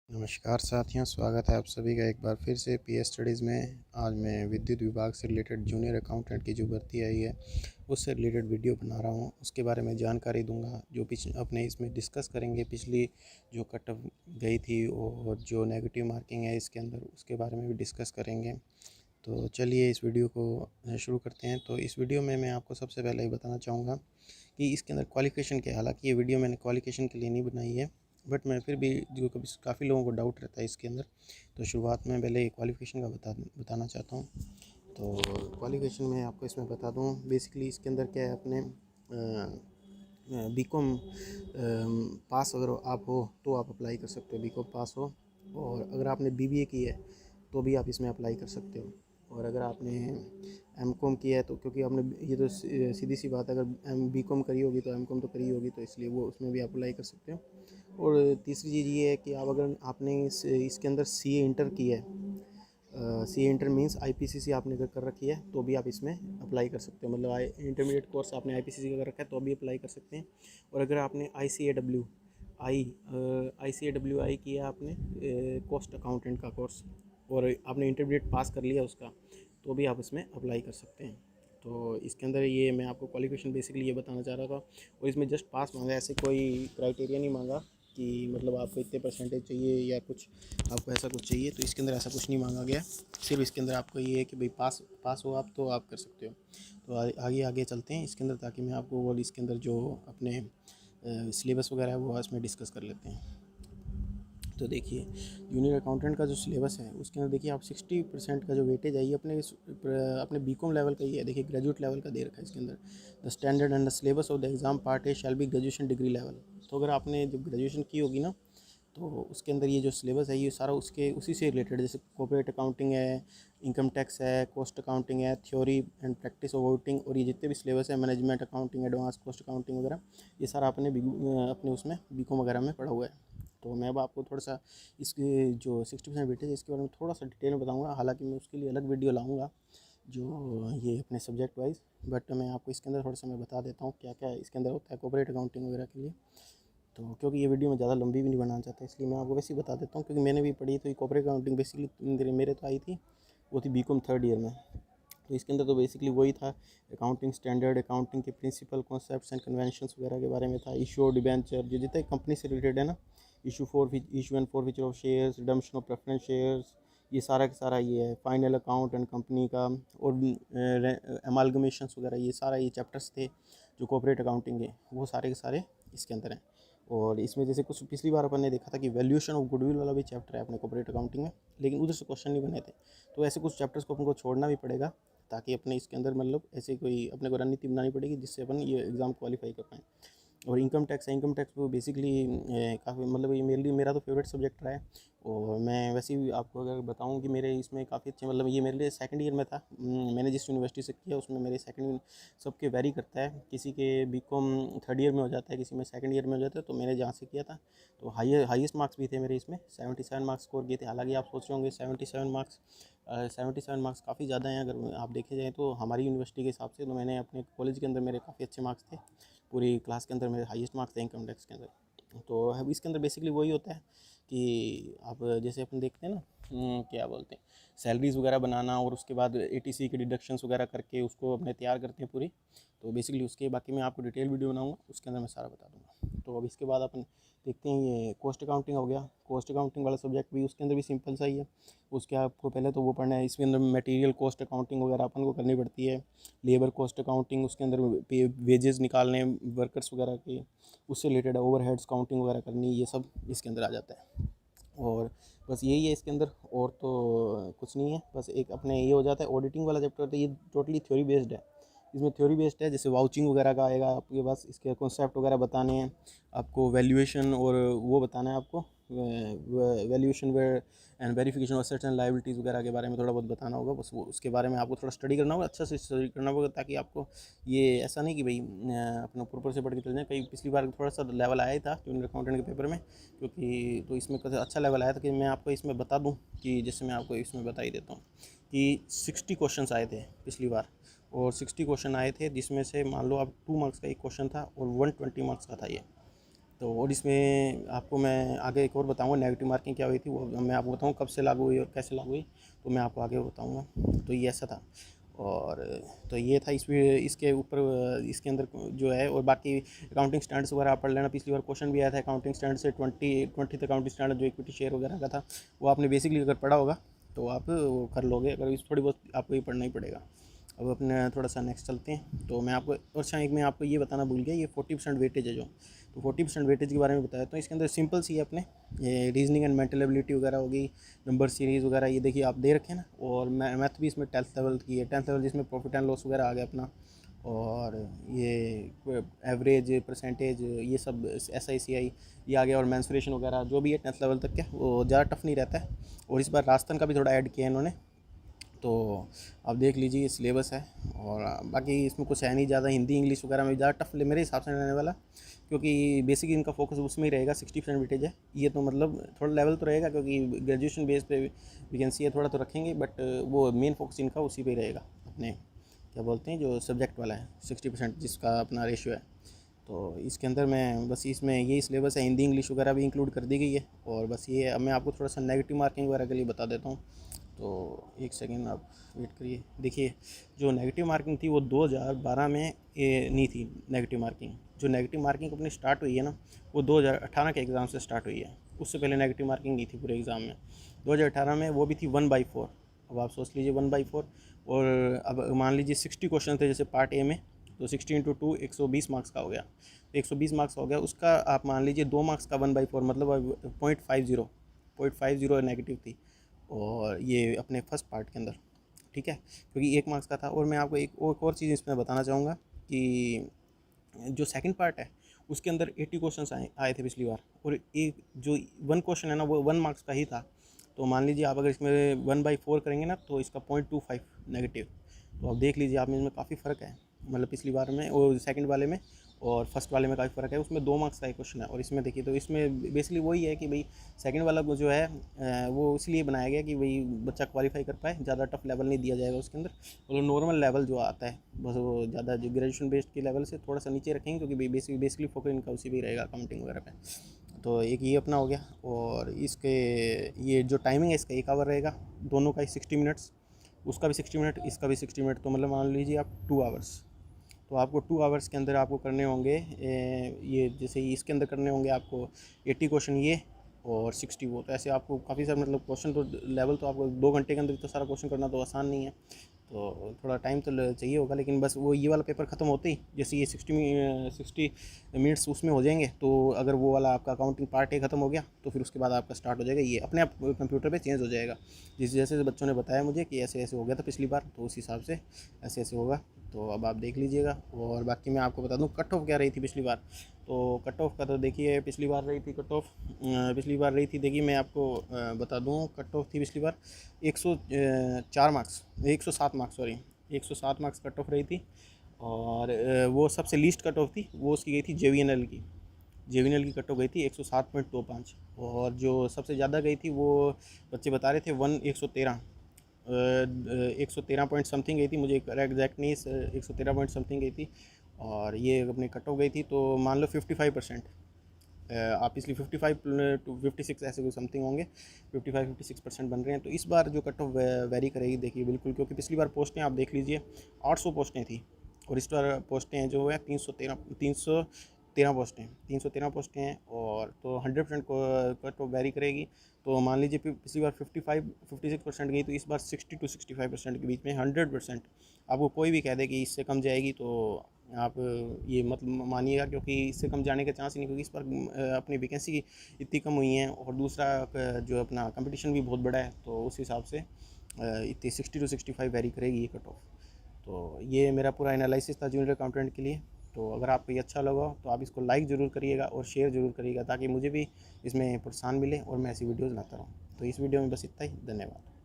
नमस्कार साथियों, स्वागत है आप सभी का एक बार फिर से पीएस स्टडीज़ में। आज मैं विद्युत विभाग से रिलेटेड जूनियर अकाउंटेंट की जो भर्ती आई है उससे रिलेटेड वीडियो बना रहा हूँ। उसके बारे में जानकारी दूंगा, जो अपने इसमें डिस्कस करेंगे। पिछली जो कट ऑफ गई थी और जो नेगेटिव मार्किंग है इसके अंदर, उसके बारे में भी डिस्कस करेंगे। तो चलिए इस वीडियो को शुरू करते हैं। तो इस वीडियो में मैं आपको सबसे पहले ही बताना चाहूँगा कि इसके अंदर क्वालिफ़िकेशन क्या है। हालांकि ये वीडियो मैंने क्वालिफ़िकेशन के लिए नहीं बनाई है, बट मैं फिर भी जो कभी काफ़ी लोगों को डाउट रहता है इसके अंदर, तो शुरुआत में पहले क्वालिफ़िकेशन का बताना चाहता हूँ। तो क्वालिफ़िकेशन मैं आपको इसमें बता दूँ। बेसिकली इसके अंदर क्या है, अपने बीकॉम पास अगर आप हो तो आप अप्लाई कर सकते हो, बीकॉम पास हो। और अगर आपने बीबीए की है तो भी आप इसमें अप्लाई कर सकते हो। और अगर आपने एमकॉम किया है तो, क्योंकि आपने ये तो सीधी सी बात है, अगर बीकॉम करी होगी तो एमकॉम तो करी होगी, तो इसलिए वो उसमें भी अप्लाई कर सकते हो। और तीसरी चीज़ ये है कि आप अगर आपने इसके अंदर सीए इंटर की है, सीए इंटर मींस आईपीसीसी आपने अगर कर रखी है तो भी आप इसमें अप्लाई कर सकते हो। मतलब इंटरमीडिएट कोर्स आपने आईपीसीसी का कर रखा है तो भी अप्लाई कर सकते हैं। और अगर आपने आई किया आपने कॉस्ट अकाउंटेंट का कोर्स, और आपने इंटरमीडिएट पास कर लिया उसका, तो भी आप इसमें अप्लाई कर सकते हैं। तो इसके अंदर ये मैं आपको क्वालिफिकेशन बेसिकली ये बताना चाह रहा था। और इसमें जस्ट पास मांगा, ऐसे कोई क्राइटेरिया नहीं मांगा कि मतलब आपको इतने परसेंटेज चाहिए या कुछ आपको ऐसा कुछ चाहिए। तो इसके अंदर ऐसा कुछ नहीं मांगा गया। सिर्फ इसके अंदर आपको ये है कि भाई पास हो आप तो आप कर सकते हो। तो आगे आगे चलते हैं इसके अंदर, ताकि मैं आपको वो इसके अंदर जो अपने सिलेबस वगैरह है वो इसमें डिस्कस कर लेते हैं। तो देखिए, जूनियर अकाउंटेंट का जो सिलेबस है उसके अंदर देखिए, आप 60% का जो वेटेज है ये अपने बीकॉम लेवल का ही है। देखिए, ग्रेजुएट लेवल का दे रखा है इसके अंदर। The standard and the syllabus of the exam part A shall be graduation degree level. तो अगर आपने जो ग्रेजुएशन की होगी ना, तो उसके अंदर ये जो सिलेबस है ये सारा उसके उसी से रिलेटेड, जैसे कॉर्पोरेट अकाउंटिंग है, इनकम टैक्स है, कॉस्ट अकाउंटिंग है, theory and practice of auditing, और ये जितने भी सिलेबस है, management accounting, advance cost accounting वगैरह, ये सारा अपने उसमें बीकॉम वगैरह में पढ़ा हुआ है। तो मैं अब आपको थोड़ा सा इसके जो 60% वेटेज है इसके बारे में थोड़ा सा डिटेल में बताऊंगा। हालांकि मैं उसके लिए अलग वीडियो लाऊंगा जो ये अपने सब्जेक्ट वाइज, बट मैं आपको इसके अंदर थोड़ा सा मैं बता देता हूँ क्या क्या इसके अंदर होता है कॉर्पोरेट अकाउंटिंग वगैरह के लिए। तो क्योंकि ये वीडियो मैं ज़्यादा लंबी भी नहीं बनाना चाहता, इसलिए मैं आपको वैसे ही बता देता हूँ, क्योंकि मैंने भी पढ़ी। तो ये कॉर्पोरेट अकाउंटिंग बेसिकली मेरे तो आई थी, वो थी बीकॉम थर्ड ईयर में। तो इसके अंदर तो बेसिकली वही था, अकाउंटिंग स्टैंडर्ड, अकाउंटिंग के प्रिंसिपल, कॉन्सेप्ट्स एंड कन्वेंशंस वगैरह के बारे में था। इशू और डिबेंचर, जो जितने कंपनी से रिलेटेड है ना, issue and forfeiture of shares, redemption of preference shares, ये सारा का सारा ये है। फाइनल अकाउंट एंड कंपनी का, और एमालगमेशंस वगैरह, ये सारा ये चैप्टर्स थे जो कॉर्पोरेट अकाउंटिंग है, वो सारे के सारे इसके अंदर हैं। और इसमें जैसे कुछ पिछली बार अपन ने देखा था कि वैल्यूएशन ऑफ गुडविल वाला भी चैप्टर है अपने कॉर्पोरेट अकाउंटिंग में, लेकिन उधर से क्वेश्चन नहीं बने थे। तो ऐसे कुछ चैप्टर्स को अपन को छोड़ना भी पड़ेगा, ताकि अपने इसके अंदर मतलब ऐसे कोई अपने को रणनीति बनानी पड़ेगी जिससे अपन ये एग्ज़ाम क्वालिफाई कर पाएँ। और इनकम टैक्स है, इनकम टैक्स वो बेसिकली काफ़ी मतलब ये मेरा तो फेवरेट सब्जेक्ट रहा है। और मैं वैसे भी आपको अगर बताऊं कि मेरे इसमें काफ़ी अच्छे, मतलब ये मेरे लिए सेकंड ईयर में था। मैंने जिस यूनिवर्सिटी से किया उसमें मेरे सेकंड, सबके वेरी करता है, किसी के बीकॉम थर्ड ईयर में हो जाता है, किसी में सेकंड ईयर में हो जाता है। तो मैंने जहाँ से किया था तो हाईएस्ट मार्क्स भी थे मेरे इसमें, 77 मार्क्स स्कोर किए थे। हालांकि आप सोच रहे होंगे 77 मार्क्स काफ़ी ज़्यादा हैं अगर आप देखे जाएँ तो हमारी यूनिवर्सिटी के हिसाब से। तो मैंने अपने कॉलेज के अंदर मेरे काफ़ी अच्छे मार्क्स थे, पूरी क्लास के अंदर मेरे हाईएस्ट मार्क्स थे इनकम टैक्स के अंदर। तो अब इसके अंदर बेसिकली वही होता है कि आप जैसे अपन देखते हैं ना, क्या बोलते हैं, सैलरीज़ वगैरह बनाना, और उसके बाद एटीसी के डिडक्शंस वगैरह करके उसको अपने तैयार करते हैं पूरी। तो बेसिकली उसके बाकी मैं आपको डिटेल वीडियो बनाऊंगा, उसके अंदर मैं सारा बता दूंगा। तो अब इसके बाद अपन देखते हैं, ये कॉस्ट अकाउंटिंग हो गया। कॉस्ट अकाउंटिंग वाला सब्जेक्ट भी उसके अंदर भी सिंपल सा ही है। उसके आपको पहले तो वो पढ़ना है, इसके अंदर मटेरियल कॉस्ट अकाउंटिंग वगैरह अपन को करनी पड़ती है। लेबर कॉस्ट अकाउंटिंग, उसके अंदर वेजेस निकालने वर्कर्स वगैरह के, उससे रिलेटेड ओवरहेड्स काउंटिंग वगैरह करनी, ये सब इसके अंदर आ जाता है। और बस यही है इसके अंदर, और तो कुछ नहीं है। बस एक अपने ये हो जाता है ऑडिटिंग वाला चैप्टर, तो ये टोटली थ्योरी बेस्ड है। इसमें थ्योरी बेस्ड है, जैसे वाउचिंग वगैरह का आएगा आपके पास, इसके कॉन्सेप्ट वगैरह बताने हैं आपको, वैल्यूएशन और वो बताना है आपको, valuation and verification of assets and liabilities वगैरह के बारे में थोड़ा बहुत बताना होगा। बस वो उसके बारे में आपको थोड़ा स्टडी करना होगा, अच्छा से स्टडी करना होगा, ताकि आपको ये ऐसा नहीं कि भाई अपना ऊपर से पढ़ के चल जाए। कहीं पिछली बार थोड़ा सा लेवल आया था जूनियर अकाउंटेंट के पेपर में, क्योंकि तो इसमें अच्छा लेवल आया था कि मैं आपको इसमें बता दूं कि जैसे मैं आपको इसमें बता ही देता हूँ कि 60 क्वेश्चंस आए थे पिछली बार, और 60 क्वेश्चन आए थे, जिसमें से मान लो आप 2 मार्क्स का एक क्वेश्चन था और 120 मार्क्स का था ये। तो और इसमें आपको मैं आगे एक और बताऊंगा नेगेटिव मार्किंग क्या हुई थी, वो मैं आपको बताऊँ कब से लागू हुई और कैसे लागू हुई, तो मैं आपको आगे बताऊंगा। तो ये ऐसा था। और तो ये था इसके ऊपर इसके अंदर जो है। और बाकी अकाउंटिंग स्टैंडर्ड्स वगैरह आप पढ़ लेना, पिछली बार क्वेश्चन भी आया था अकाउंटिंग स्टैंडर्ड से 20 अकाउंटिंग स्टैंडर्ड जो इक्विटी शेयर वगैरह का था, वो आपने बेसिकली अगर पढ़ा होगा तो आप वो कर लोगे, अगर इस थोड़ी बहुत आपको ये पढ़ना ही पड़ेगा। अब अपने थोड़ा सा नेक्स्ट चलते हैं। तो मैं आपको और शायद मैं आपको ये बताना भूल गया, ये 40% वेटेज है जो, तो 40% वेटेज के बारे में बताया। तो इसके अंदर सिंपल सी है अपने, ये रीजनिंग एंड मेंटल एबिलिटी वगैरह होगी, नंबर सीरीज़ वगैरह, ये देखिए आप दे रखे हैं ना। और मैथ भी इसमें 10th लेवल की है, 10th लेवल जिसमें प्रॉफिट एंड लॉस वगैरह आ गया अपना। और ये एवरेज परसेंटेज ये सब SICI ये आ गया, और मेंसुरेशन वगैरह जो भी है 10th लेवल तक के, वो ज़्यादा टफ नहीं रहता है। और इस बार राजस्थान का भी थोड़ा ऐड किया है इन्होंने, तो आप देख लीजिए सिलेबस है। और बाकी इसमें कुछ है नहीं ज़्यादा, हिंदी इंग्लिश वगैरह में ज़्यादा टफ मेरे हिसाब से रहने वाला, क्योंकि बेसिक इनका फोकस उसमें ही रहेगा। 60% वेटेज है ये, तो मतलब थोड़ा लेवल तो रहेगा, क्योंकि ग्रेजुएशन बेस पे वैकेंसी है, थोड़ा तो रखेंगे, बट वो मेन फोकस इनका उसी पे ही रहेगा, अपने क्या बोलते हैं जो सब्जेक्ट वाला है 60% जिसका अपना रेशियो है। तो इसके अंदर मैं बस इसमें यही सिलेबस है, हिंदी इंग्लिश वगैरह भी इंक्लूड कर दी गई है। और बस ये अब मैं आपको थोड़ा सा नेगेटिव मार्किंग वगैरह के लिए बता देता हूँ। तो एक सेकेंड आप वेट करिए। देखिए जो नेगेटिव मार्किंग थी वो 2012 में ये नहीं थी नेगेटिव मार्किंग। जो नेगेटिव मार्किंग अपनी स्टार्ट हुई है ना, वो 2018 के एग्ज़ाम से स्टार्ट हुई है, उससे पहले नेगेटिव मार्किंग नहीं थी पूरे एग्ज़ाम में। 2018 में वो भी थी 1/4। अब आप सोच लीजिए 1/4। और अब मान लीजिए 60 क्वेश्चन थे जैसे पार्ट ए में, तो 60 × 2 120 मार्क्स का हो गया। 120 मार्क्स हो गया, उसका आप मान लीजिए 2 मार्क्स का 1/4 मतलब 0.50 नेगेटिव थी, और ये अपने फर्स्ट पार्ट के अंदर, ठीक है, क्योंकि 1 मार्क्स का था। और मैं आपको एक और चीज़ इसमें बताना चाहूँगा कि जो सेकंड पार्ट है उसके अंदर 80 क्वेश्चंस आए थे पिछली बार, और एक जो 1 क्वेश्चन है ना वो 1 मार्क्स का ही था। तो मान लीजिए आप अगर इसमें 1/4 करेंगे ना, तो इसका 0.25 नेगेटिव। तो आप देख लीजिए आप में इसमें काफ़ी फ़र्क है, मतलब पिछली बार में और सेकंड वाले में और फर्स्ट वाले में काफ़ी फ़र्क है। उसमें 2 मार्क्स का एक क्वेश्चन है, और इसमें देखिए तो इसमें बेसिकली वही है कि भाई सेकंड वाला को जो है वो इसलिए बनाया गया कि भाई बच्चा क्वालिफाई कर पाए, ज़्यादा टफ लेवल नहीं दिया जाएगा उसके अंदर। और नॉर्मल लेवल जो आता है बस वो ज़्यादा जो ग्रेजुएशन बेस्ड के लेवल से थोड़ा सा नीचे रखेंगे, क्योंकि बेसिकली फोकस इनका उसी भी रहेगा अकाउंटिंग वगैरह पे। तो एक ये अपना हो गया। और इसके ये जो टाइमिंग है इसका 1 आवर रहेगा, दोनों का ही 60 मिनट्स, उसका भी 60 मिनट इसका भी 60 मिनट, तो मतलब मान लीजिए आप 2 आवर्स। तो आपको 2 आवर्स के अंदर आपको करने होंगे ये जैसे इसके अंदर करने होंगे आपको 80 क्वेश्चन ये और 60 वो। तो ऐसे आपको काफ़ी सारे मतलब क्वेश्चन तो लेवल तो आपको 2 घंटे के अंदर तो सारा क्वेश्चन करना तो आसान नहीं है, तो थोड़ा टाइम तो चाहिए होगा। लेकिन बस वो ये वाला पेपर ख़त्म होते ही जैसे ये 60 मिनट्स उसमें हो जाएंगे, तो अगर वो वाला आपका अकाउंटिंग पार्ट ए ख़त्म हो गया तो फिर उसके बाद आपका स्टार्ट हो जाएगा, ये अपने आप कंप्यूटर पे चेंज हो जाएगा। जिस जैसे बच्चों ने बताया मुझे कि ऐसे ऐसे हो गया था पिछली बार, तो उस हिसाब से ऐसे ऐसे होगा। तो अब आप देख लीजिएगा। और बाकी मैं आपको बता दूं कट ऑफ क्या रही थी पिछली बार। तो कट ऑफ का तो देखिए पिछली बार रही थी कट ऑफ, पिछली बार रही थी, देखिए मैं आपको बता दूं कट ऑफ थी पिछली बार 104 marks, 107 marks sorry, 107 marks cut off रही थी। और वो सबसे लीस्ट कट ऑफ थी वो उसकी गई थी JVNL की, JVNL की कट ऑफ गई थी 107.25। और जो सबसे ज़्यादा गई थी वो बच्चे बता रहे थे 113 113 पॉइंट समथिंग गई थी, मुझे एग्जैक्ट नहीं 113 पॉइंट समथिंग गई थी। और ये अपने कट ऑफ गई थी, तो मान लो 55%, आप इसलिए 55 to 56 ऐसे कोई समथिंग होंगे, 55-56% बन रहे हैं। तो इस बार जो कट ऑफ वेरी करेगी देखिए बिल्कुल, क्योंकि पिछली बार पोस्टें आप देख लीजिए 800 पोस्टें थी, और इस बार पोस्टें जो है 313 पोस्टें हैं। और तो 100% को कट ऑफ वेरी करेगी। तो मान लीजिए पिछली बार 55-56% गई, तो इस बार 60 to 65% के बीच में 100%। आपको कोई भी कह दे कि इससे कम जाएगी तो आप ये मत मानिएगा, क्योंकि इससे कम जाने के चांस ही नहीं, क्योंकि इस पर अपनी वैकेंसी इतनी कम हुई हैं, और दूसरा जो अपना कंपटीशन भी बहुत बड़ा है, तो उस हिसाब से इतनी 60 to 65 वेरी करेगी ये कट ऑफ। तो ये मेरा पूरा एनालिसिस था जूनियर अकाउंटेंट के लिए। तो अगर आपको ये अच्छा लगा तो आप इसको लाइक ज़रूर करिएगा और शेयर ज़रूर करिएगा, ताकि मुझे भी इसमें प्रोत्साहन मिले और मैं ऐसी वीडियोज़ लाता रहूँ। तो इस वीडियो में बस इतना ही, धन्यवाद।